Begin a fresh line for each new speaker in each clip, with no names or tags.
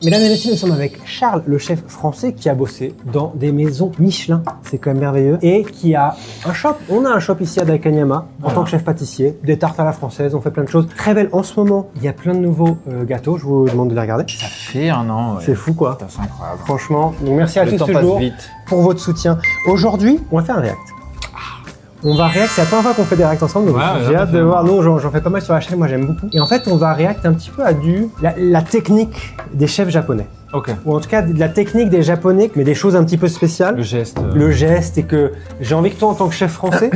Mesdames et messieurs, nous sommes avec Charles, le chef français qui a bossé dans des maisons Michelin, c'est quand même merveilleux, et qui a un shop. On a un shop ici à Daikanyama en tant que chef pâtissier, des tartes à la française, on fait plein de choses. Très belle. En ce moment, il y a plein de nouveaux gâteaux, je vous demande de les regarder.
Ça fait un an, ouais.
C'est fou quoi.
C'est incroyable.
Franchement, donc merci à
Le
tous
temps passe
toujours
vite.
pour votre soutien. Aujourd'hui, on va faire un react. On va react, c'est la première fois qu'on fait des reacts ensemble, donc
Ouais,
j'ai hâte de
ouais.
voir. Non, j'en fais pas mal sur la chaîne, moi j'aime beaucoup. Et en fait, on va react un petit peu à la technique des chefs japonais.
Ok.
Ou en tout cas, de la technique des japonais, mais des choses un petit peu spéciales.
Le geste.
Le geste, et que j'ai envie que toi, en tant que chef français,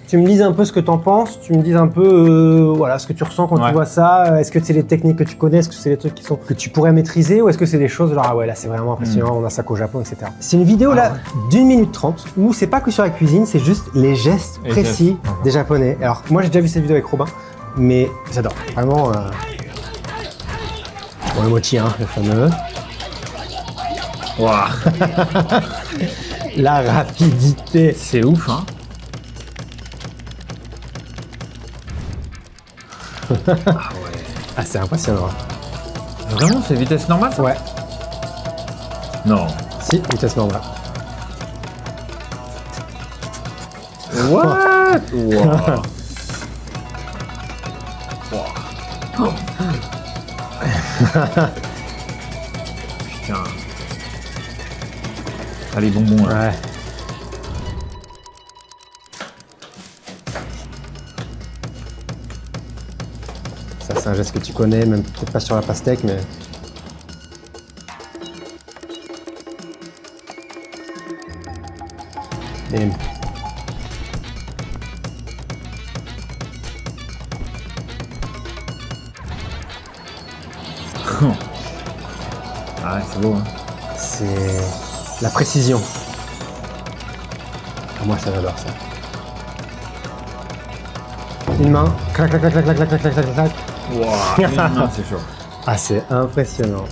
tu me dises un peu ce que t'en penses, tu me dises un peu voilà, ce que tu ressens quand tu vois ça. Est-ce que c'est les techniques que tu connais, est-ce que c'est les trucs que tu pourrais maîtriser, ou est-ce que c'est des choses genre ah ouais là c'est vraiment impressionnant, on a ça qu'au Japon, etc. C'est une vidéo là d'1 minute 30 où c'est pas que sur la cuisine, c'est juste les gestes
Les
précis
gestes.
des japonais. Alors moi j'ai déjà vu cette vidéo avec Robin, mais j'adore. Vraiment bon, le mochi, hein, le fameux.
Waouh.
La rapidité.
C'est ouf, hein.
Ah, c'est impressionnant.
Vraiment, c'est vitesse normale, ça?
Ouais,
Non.
si, vitesse normale.
What? Wow. Putain. Ah, les bonbons, là.
Ouais. Ça, c'est un geste que tu connais, même peut-être pas sur la pastèque, mais. Bim.
Ah, ouais, c'est beau, hein.
C'est la précision. Ah, moi, ça j'adore ça. Une main, clac, clac, clac, clac, clac, clac, clac, clac, clac, clac.
Non, c'est chaud.
Ah, c'est impressionnant.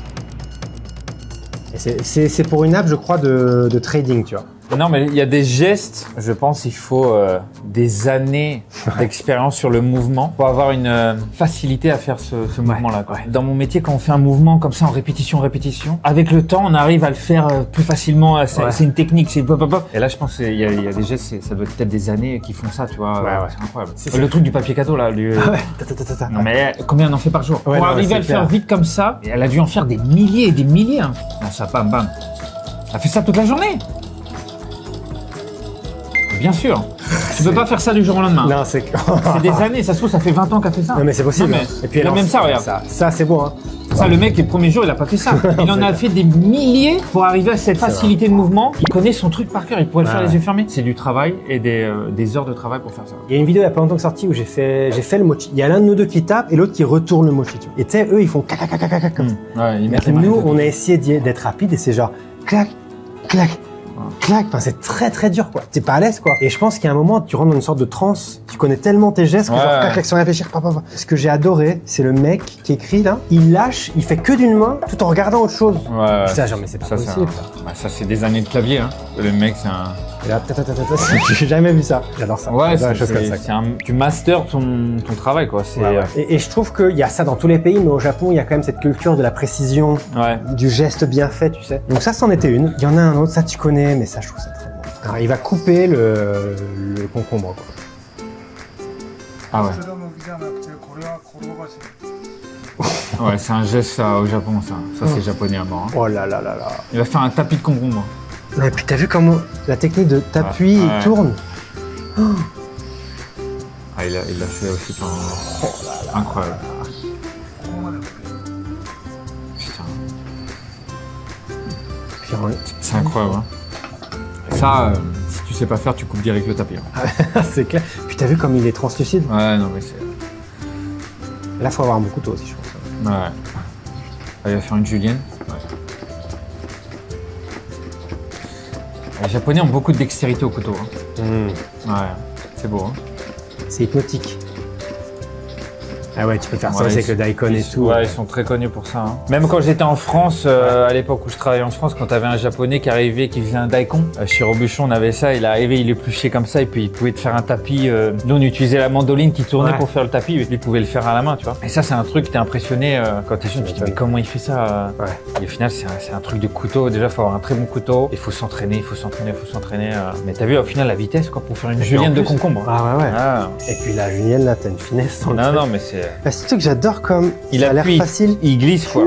Et c'est pour une app, je crois, de trading, tu vois.
Non, mais il y a des gestes, je pense qu'il faut des années d'expérience sur le mouvement pour avoir une facilité à faire ce mouvement-là. Quoi. Dans mon métier, quand on fait un mouvement comme ça en répétition, avec le temps, on arrive à le faire plus facilement. C'est une technique, c'est pop, pop, pop. Et là, je pense qu'il y a des gestes, ça doit être peut-être des années qui font ça, tu vois. C'est incroyable. Le truc du papier cadeau, là. Non, mais combien on en fait par jour?
Ouais,
pour
non,
arriver à le faire vite comme ça, et elle a dû en faire des milliers et des milliers. Hein. Non, ça, bam, bam. Elle fait ça toute la journée. Bien sûr. Tu peux pas faire ça du jour au lendemain.
Non, c'est
C'est des années, ça se trouve, ça fait 20 ans qu'elle fait ça.
Non, mais c'est possible.
Non, mais
Et puis
il a même ça, regarde.
Ça c'est bon. Hein.
Ça, le mec, les premiers jours, il a pas fait ça. Il en a fait des milliers pour arriver à cette facilité de mouvement. Il connaît son truc par cœur, il pourrait le faire les yeux fermés. C'est du travail et des heures de travail pour faire ça.
Il y a une vidéo il y a pas longtemps que sortie où j'ai fait le mochi. Il y a l'un de nous deux qui tape et l'autre qui retourne le mochi. Tu vois. Et tu sais, eux, ils font clac, clac, clac, clac, comme ça.
Ouais, ils mettent
Et
les mains.
nous, on a essayé d'être rapide et c'est genre clac, clac, clac. Enfin, c'est très très dur quoi. T'es pas à l'aise quoi. Et je pense qu'il y a un moment, tu rentres dans une sorte de transe. Tu connais tellement tes gestes que genre clac, clac, sans réfléchir. Ce que j'ai adoré, c'est le mec qui écrit là. Il lâche, il fait que d'une main tout en regardant autre chose.
Ouais.
Ça, genre, mais c'est pas possible.
Ça, c'est des années de clavier. Hein. Le mec, c'est un.
Et là, j'ai jamais vu ça. J'adore ça.
Ouais,
J'adore les choses comme ça.
tu masters ton travail, quoi. C'est.
Ouais. Et je trouve qu'il y a ça dans tous les pays, mais au Japon, il y a quand même cette culture de la précision, du geste bien fait, tu sais. Donc ça, c'en était une. Il y en a un autre, ça tu connais, mais ça, je trouve ça très bon. Alors, il va couper le concombre, quoi.
Ah ouais. Ouais, c'est un geste ça, au Japon, ça. Ça, c'est japonais à mort. Hein.
Oh là là là là.
Il va faire un tapis de concombre.
Et puis t'as vu comment la technique de t'appuies, il tourne.
Ah, il l'a fait aussi pendant. Incroyable. Putain. C'est incroyable. Hein. Ça, si tu sais pas faire, tu coupes direct le tapis. Hein.
C'est clair. Puis t'as vu comme il est translucide.
Ouais, non mais c'est.
Là, faut avoir un bon couteau aussi, je pense.
Ouais. Ah, il va faire une julienne. Les Japonais ont beaucoup de dextérité au couteau. Hein. Ouais, c'est beau. Hein.
C'est hypnotique. Ah ouais, tu peux faire ça aussi avec le daikon et tout.
Ouais, ils sont très connus pour ça. Hein. Même quand j'étais en France, à l'époque où je travaillais en France, quand t'avais un japonais qui arrivait, qui faisait un daikon, chez Robuchon, on avait ça, il arrivait, il épluchait comme ça et puis il pouvait te faire un tapis. Nous, on utilisait la mandoline qui tournait pour faire le tapis, mais il pouvait le faire à la main, tu vois. Et ça, c'est un truc, t'es impressionné quand t'es jeune, tu te dis, mais comment il fait ça Et au final, c'est un truc de couteau. Déjà, il faut avoir un très bon couteau, il faut s'entraîner, il faut s'entraîner. Mais t'as vu, au final, la vitesse, quoi, pour faire une julienne de concombre.
Ah ouais. Et puis la julienne, là, t'as une finesse dans le truc.
Non, mais c'est...
C'est un truc que j'adore comme
il
a l'air facile.
Il glisse, quoi.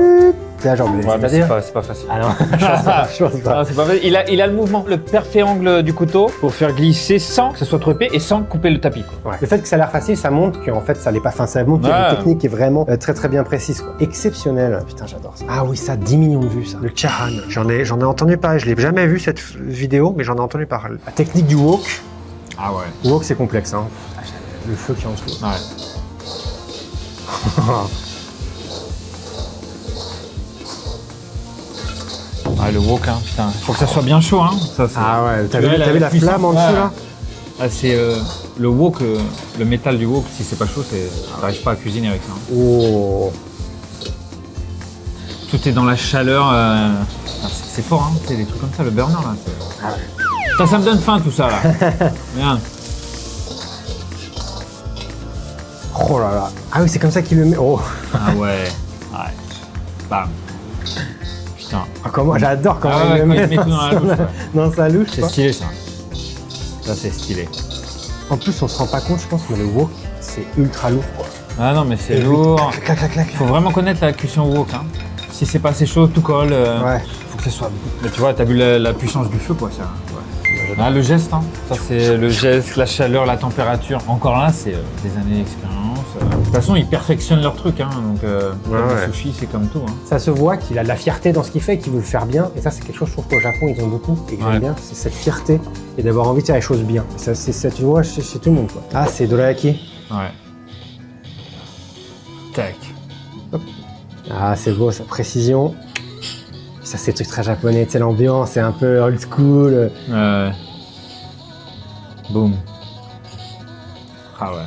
Là, genre,
c'est pas facile.
Ah non, je pense pas.
Non, c'est pas facile. Il a le mouvement, le parfait angle du couteau pour faire glisser sans que ce soit trop épais et sans couper le tapis. Quoi.
Ouais. Le fait que ça a l'air facile, ça montre qu'en fait, ça l'est pas fin. Ça montre qu'il y a une technique qui est vraiment très très bien précise. Quoi. Exceptionnel. Putain, j'adore ça. Ah oui, ça, 10 millions de vues, ça. Le Chahan. J'en ai entendu parler. Je l'ai jamais vu cette vidéo, mais j'en ai entendu parler. La technique du wok.
Ah ouais.
Le wok, c'est complexe. Hein. Le feu qui est en dessous.
Ouais. Ah, le wok, hein, putain. Faut que ça soit bien chaud, hein. Ça,
ah ouais, t'as vu la flamme en dessous, là?
Ah, c'est le wok, le métal du wok, si c'est pas chaud, t'arrives pas à cuisiner avec ça. Hein.
Oh.
Tout est dans la chaleur. C'est fort, hein. C'est des trucs comme ça, le burner, là. Ah ouais. Ça me donne faim, tout ça, là. Regarde.
Oh là là. Ah oui, c'est comme ça qu'il le met. Oh.
Ah ouais. Ouais. Bam. Putain.
Ah, comment j'adore comment il le met
tout dans la louche.
Dans sa louche.
C'est stylé, ça. Ça, c'est stylé.
En plus, on se rend pas compte, je pense, mais le wok, c'est ultra lourd, quoi.
Ah non, mais c'est lourd.
Clac, clac, clac.
Faut vraiment connaître la cuisson wok, hein. Si c'est pas assez chaud, tout colle.
Ouais.
Faut que ça soit. Mais tu vois, t'as vu la puissance du feu, quoi, ça. Ouais. Ah, le geste, hein. Ça, c'est le geste, la chaleur, la température. Encore là, c'est des années d'expérience. De toute façon, ils perfectionnent leur truc, hein. Donc, le sushi, c'est comme tout. Hein.
Ça se voit qu'il a de la fierté dans ce qu'il fait, qu'il veut le faire bien. Et ça, c'est quelque chose, je trouve qu'au Japon, ils ont beaucoup. Et que j'aime bien, c'est cette fierté et d'avoir envie de faire les choses bien. Ça, c'est ça, tu vois, chez tout le monde, quoi. Ah, c'est dorayaki.
Ouais. Tac.
Hop. Ah, c'est beau, sa précision. Ça, c'est le truc très japonais, tu sais, l'ambiance, c'est un peu old school.
Boum. Ah ouais.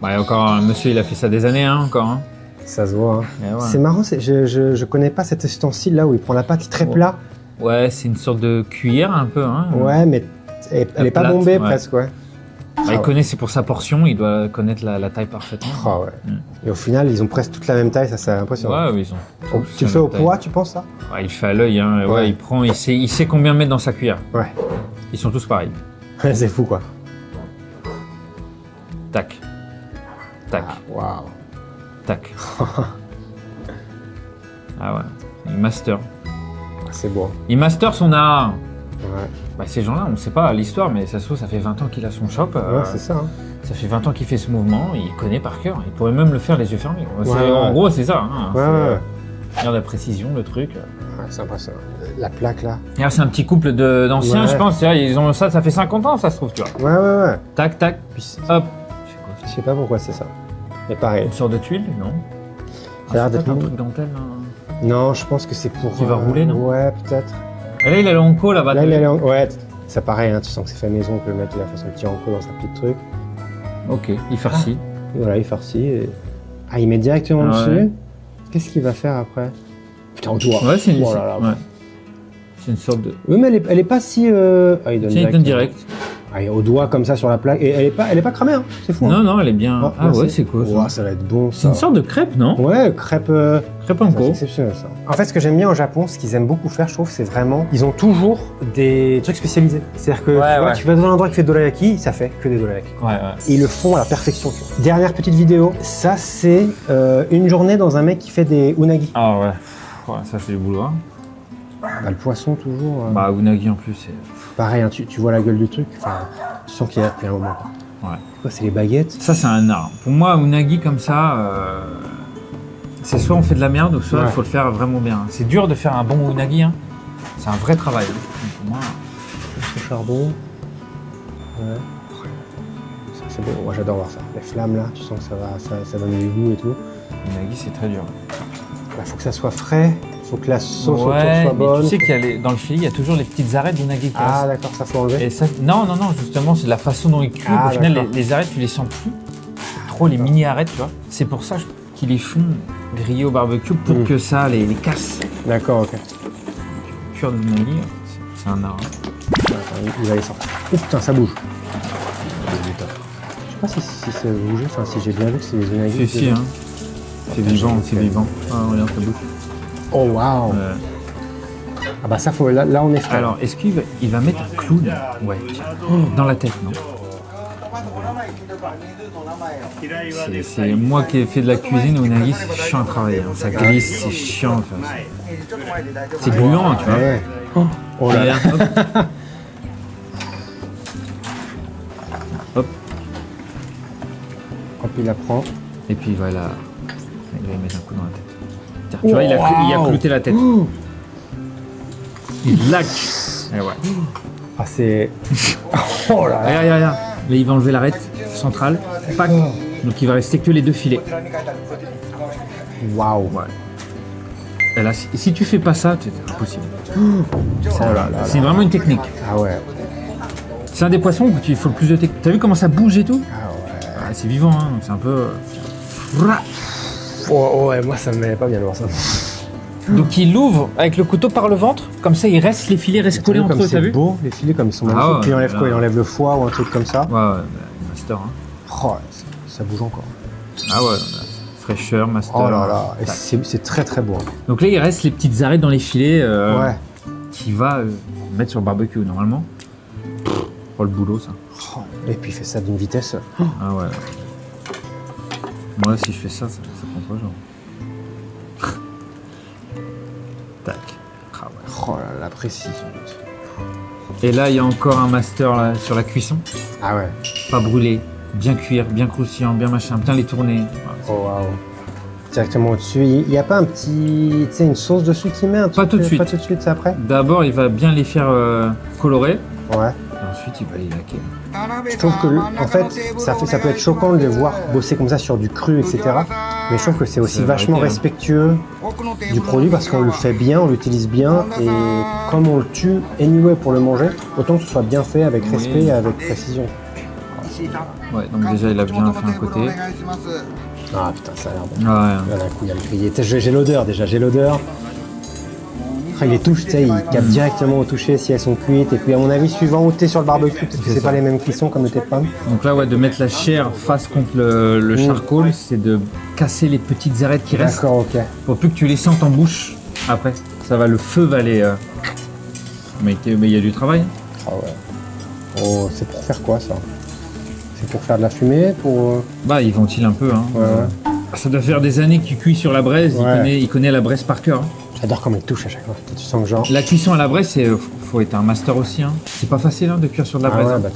Bah, encore un monsieur, il a fait ça des années, hein, encore. Hein.
Ça se voit. Hein.
Ouais.
C'est marrant, je connais pas cet ustensile là où il prend la pâte très plat.
Ouais, c'est une sorte de cuillère un peu. Hein.
Ouais, mais elle est pas bombée presque, ouais.
Bah, il connaît, c'est pour sa portion, il doit connaître la taille parfaitement.
Ah ouais. Et au final, ils ont presque toute la même taille, ça c'est impressionnant.
Ouais, oui, ils ont.
Tu le fais au poids, tu penses ça?
Ouais, il fait à l'œil, hein. Ouais, il prend, il sait combien mettre dans sa cuillère.
Ouais.
Ils sont tous pareils.
C'est fou quoi.
Tac. Tac.
Waouh.
Tac. Ah ouais. Il master.
C'est beau.
Il master son art.
Ouais.
Bah, ces gens-là, on ne sait pas l'histoire, mais ça se trouve, ça fait 20 ans qu'il a son shop.
Ouais, c'est ça. Hein.
Ça fait 20 ans qu'il fait ce mouvement, il connaît par cœur. Il pourrait même le faire les yeux fermés.
Ouais.
En gros, c'est ça. Hein.
Ouais.
Regarde la précision, le truc.
Ouais, c'est impressionnant. La plaque là.
Regarde, c'est un petit couple d'anciens, je pense. Ils ont ça fait 50 ans, ça se trouve, tu vois.
Ouais.
Tac, tac.
Puis,
hop.
Je sais pas pourquoi c'est ça. Mais pareil.
Une sorte de tuile, non?
Ça a l'air d'être
un truc dentelle, là.
Non, je pense que c'est pour.
Qui va rouler, non?
Ouais, peut-être.
Et là, il a le hanko là-bas.
Là, il a le hanko. Ouais, c'est pareil, hein, tu sens que c'est fait maison, que le mec il a fait son petit hanko dans sa petite truc.
Ok, il farcit.
Et voilà, il farcit. Et... Ah, il met directement dessus. Qu'est-ce qu'il va faire après? Putain, au doigt.
Ouais, c'est une,
oh là là.
ouais. C'est une sorte de.
Oui, mais elle est pas si. Ah, il donne
Tiens, il donne direct.
Ah, au doigt comme ça sur la plaque. Et elle est pas cramée, hein. C'est fou.
Non,
hein.
non, elle est bien.
Oh,
ah ouais, c'est cool.
Ça. Ça va être bon.
C'est une sorte de crêpe, non?
Ouais, crêpe.
Crêpe hanko.
C'est exceptionnel ça. En fait, ce que j'aime bien au Japon, ce qu'ils aiment beaucoup faire, je trouve, c'est vraiment. Ils ont toujours des trucs spécialisés. C'est-à-dire que tu vas dans un endroit qui fait de dorayaki, ça fait que des dorayaki.
Ouais.
Et ils le font à la perfection. Dernière petite vidéo. Ça, c'est une journée dans un mec qui fait des unagi.
Ah ouais. Ouais, ça fait du boulot. Hein.
Bah, le poisson, toujours.
Bah, unagi en plus, c'est.
Pareil, hein, tu vois la gueule du truc. Enfin, tu sens qu'il y a depuis un moment.
Ouais.
Quoi, c'est les baguettes?
Ça, c'est un art. Pour moi, unagi comme ça, c'est soit on fait de la merde, ou soit il faut le faire vraiment bien. C'est dur de faire un bon unagi. Hein. C'est un vrai travail. Hein. Pour moi.
Juste au charbon. Ouais. Ça, c'est beau. Moi, j'adore voir ça. Les flammes là, tu sens que ça donne du goût et tout.
Unagi, c'est très dur.
Il faut que ça soit frais. Faut que la sauce autour soit
mais
bonne.
Tu sais qu'il y a dans le filet, il y a toujours les petites arêtes d'unagi qui restent.
Ah d'accord, ça faut enlever.
Et ça, non, justement, c'est la façon dont il cuit. Au final, les arêtes, tu les sens plus. trop les mini arêtes, tu vois. C'est pour ça qu'ils les font griller au barbecue pour que ça les casse.
D'accord, ok.
Cuire de unagi, c'est un art.
Il va les sortir. Oh putain, ça bouge. Je sais pas si ça bouge, enfin si j'ai bien vu que c'est des unagi.
Si, hein. C'est vivant, c'est vivant. Ah, regarde, ça bouge.
Oh waouh. Ah bah ça, là on est frais.
Alors, est-ce qu'il va mettre un clown? Ouais, tiens. Dans la tête, non? C'est moi qui ai fait de la cuisine au unagi, c'est chiant à travailler. Hein. Ça glisse, c'est chiant. Enfin, c'est gluant, tu vois.
Ouais. Oh là là.
Hop. Hop.
Hop, il la prend.
Et puis voilà. Il va y mettre un coup dans la tête. Tiens, tu vois, il a clouté la tête. Il laque. Et ouais.
Ah c'est... Oh là là.
Regarde. Là, il va enlever l'arête centrale. Pac. Donc il va rester que les deux filets.
Waouh.
Ouais. Et là, si tu fais pas ça, c'est impossible. C'est vraiment une technique.
Ah ouais.
C'est un des poissons où il faut le plus de technique. T'as vu comment ça bouge et tout?
Ah ouais.
Ah, c'est vivant, hein. C'est un peu...
Oh ouais, moi ça me met pas bien de voir ça.
Donc il l'ouvre avec le couteau par le ventre, comme ça les filets restent collés entre eux, t'as vu?
C'est beau, les filets comme ils sont magnifiques. Puis il enlève quoi? Il enlève le foie ou un truc comme ça?
Ouais, master. Hein.
Oh, ça bouge encore.
Ah ouais, fraîcheur, master.
Oh là là, et c'est très très beau.
Donc là il reste les petites arêtes dans les filets
Ouais.
qu'il va mettre sur le barbecue normalement. Oh le boulot ça.
Oh, et puis il fait ça d'une vitesse.
Ah ouais. Moi si je fais ça prend pas genre. Tac. Ah ouais.
Oh là là, précis.
Et là il y a encore un master là, sur la cuisson.
Ah ouais.
Pas brûlé, bien cuire, bien croustillant, bien machin, bien les tourner.
Oh waouh. Directement au-dessus. Il n'y a pas un petit, tu sais, une sauce dessus qui met un truc?
Pas tout de suite.
Pas tout de suite, c'est après?
D'abord il va bien les faire colorer.
Ouais.
Et ensuite il va les laquer.
Je trouve que, en fait, ça peut être choquant de les voir bosser comme ça sur du cru, etc. Mais je trouve que c'est aussi
C'est
vachement
vrai,
respectueux du produit parce qu'on le fait bien, on l'utilise bien et comme on le tue anyway pour le manger, autant que ce soit bien fait avec respect et avec précision.
Ouais, donc déjà il a bien fait un côté.
Ah putain, ça a l'air bon.
Ouais.
Là, d'un coup, il y a le grillé. J'ai l'odeur déjà, j'ai l'odeur. Après, les touches, tu sais, ils captent directement au toucher si elles sont cuites. Et puis, à mon avis, suivant où tu es sur le barbecue, parce que c'est pas les mêmes cuissons comme le thé de pomme.
Donc là, ouais, de mettre la chair face contre le charcoal, c'est de casser les petites arêtes qui restent.
D'accord, ok.
Pour plus que tu les sentes en bouche après. Ça va, le feu va les. Mais il y a du travail.
Ah ouais. Oh, c'est pour faire quoi ça? C'est pour faire de la fumée, pour...
Bah, il ventile un peu. Hein.
Ouais.
Ça doit faire des années qu'il cuit sur la braise.
Ouais.
Il connaît la braise par cœur. Hein.
J'adore comment il touche à chaque fois. Tu sens que genre...
La cuisson à la braise, faut être un master aussi. Hein. C'est pas facile hein, de cuire sur de la
Ah
braise.
ouais,
Hein.
bah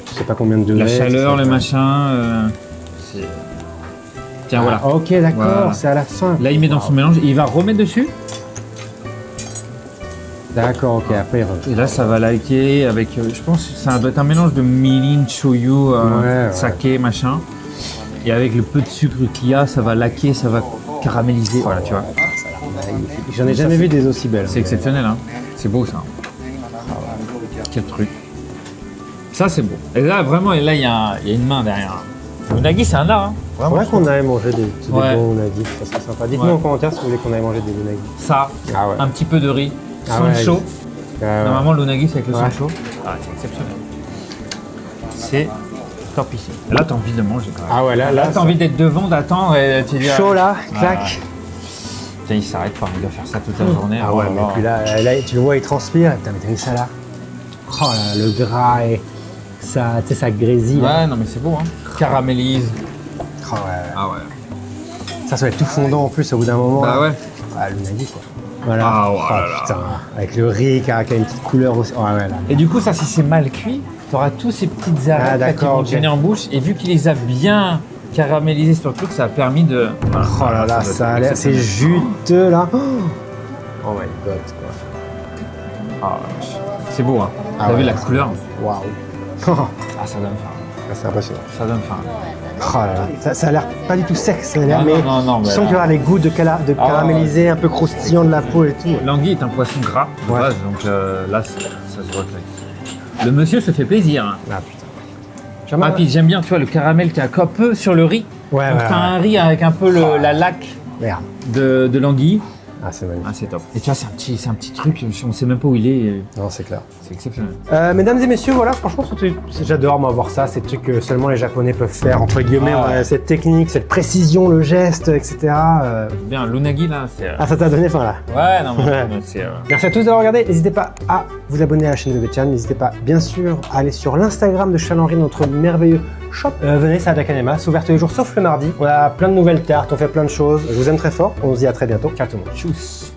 tu sais pas combien de degrés.
La chaleur,
c'est-
le machin. Tiens, voilà.
Ah, ok, d'accord,
Voilà.
c'est à la fin.
Là, il met dans son mélange. Il va remettre dessus.
D'accord, ok, après il revient.
Et là, ça va laquer avec. Je pense que ça doit être un mélange de mirin, shoyu,
Ouais.
saké, machin. Et avec le peu de sucre qu'il y a, ça va laquer, ça va caraméliser. Voilà, tu vois.
Magnifique. J'en ai jamais vu des aussi belles.
C'est exceptionnel, hein. C'est beau, ça. Quel truc. Ça, c'est beau. Et là, vraiment, il y a une main derrière. Le unagi, c'est un art, hein.
C'est vrai qu'on allait manger des
Ouais.
bons unagi, ça serait sympa. Dites-nous
Ouais.
en commentaire si vous voulez qu'on aille manger des unagi.
Ça,
Ah ouais.
un petit peu de riz,
Ah ouais,
sancho.
ouais.
Normalement, l'unagi, c'est avec le
Ouais.
sancho. Ah, c'est exceptionnel. C'est topissime. Là, t'as envie de manger quand même.
Ah ouais, là
T'as envie d'être devant, d'attendre et tu dis.
chaud là,
Ah.
clac.
Tiens, il s'arrête pas, il doit faire ça toute la journée.
Ah
Oh
ouais,
là
mais
là.
puis là, tu le vois, il transpire. Putain, mais t'as vu ça là? Oh là, le gras et ça, tu sais, ça grésille. là.
Ouais, non, mais c'est beau, hein. Caramélise.
Oh ouais.
Ah ouais.
Ça va être tout fondant en plus au bout d'un moment.
Bah
là.
ouais.
Ah, l'unagi quoi. Voilà.
Ah ouais,
Oh,
là là.
putain, avec le riz qui a une petite couleur aussi. Oh ouais, là.
Et du coup, ça, si c'est mal cuit, t'auras tous ces petites
Ah,
arêtes là qui
d'accord,
vont
ok.
tenir en bouche. Et vu qu'il les a bien caramélisés sur le truc, ça a permis de. Voilà.
Oh là là,
doit
ça a
être
l'air, c'est
exceptionnel.
juteux là. Oh my god quoi.
Ah, c'est beau, hein.
Ah
T'as
ouais,
vu la
c'est-
couleur?
Waouh. Oh,
Ah, ça donne faim.
c'est impressionnant.
Ça donne faim.
Oh là là, ça a l'air pas du tout sec, ça a l'air,
Non,
mais
non,
tu
mais
sens qu'il y aura les goûts de
Ah,
caramélisé, un peu croustillant de la peau et tout.
L'anguille est un poisson gras de
Ouais.
base, donc là, ça se voit que le monsieur se fait plaisir. Hein.
Ah putain.
Ah, puis j'aime bien, tu vois, le caramel qui est un peu sur le riz.
Ouais,
Donc t'as un riz avec un peu la laque
Merde.
de l'anguille.
Ah, c'est magnifique.
Ah, c'est top. Et tu vois, c'est un petit truc, on sait même pas où il est.
Non, c'est clair.
C'est exceptionnel.
Mesdames et messieurs, voilà, franchement, j'adore moi voir ça, ces trucs que seulement les Japonais peuvent faire, entre guillemets, cette technique, cette précision, le geste, etc.
Bien, l'unagi là, c'est...
Ah, ça t'a donné faim là.
Ouais, non, mais c'est...
Merci à tous d'avoir regardé. N'hésitez pas à vous abonner à la chaîne de Betchan. N'hésitez pas, bien sûr, à aller sur l'Instagram de Charles-Henri, notre merveilleux shop. Venez, c'est à Dakanema, c'est ouvert tous les jours sauf le mardi. On a plein de nouvelles cartes, on fait plein de choses. Je vous aime très fort. On se dit à très bientôt. Ciao tout le monde.
Tchuss.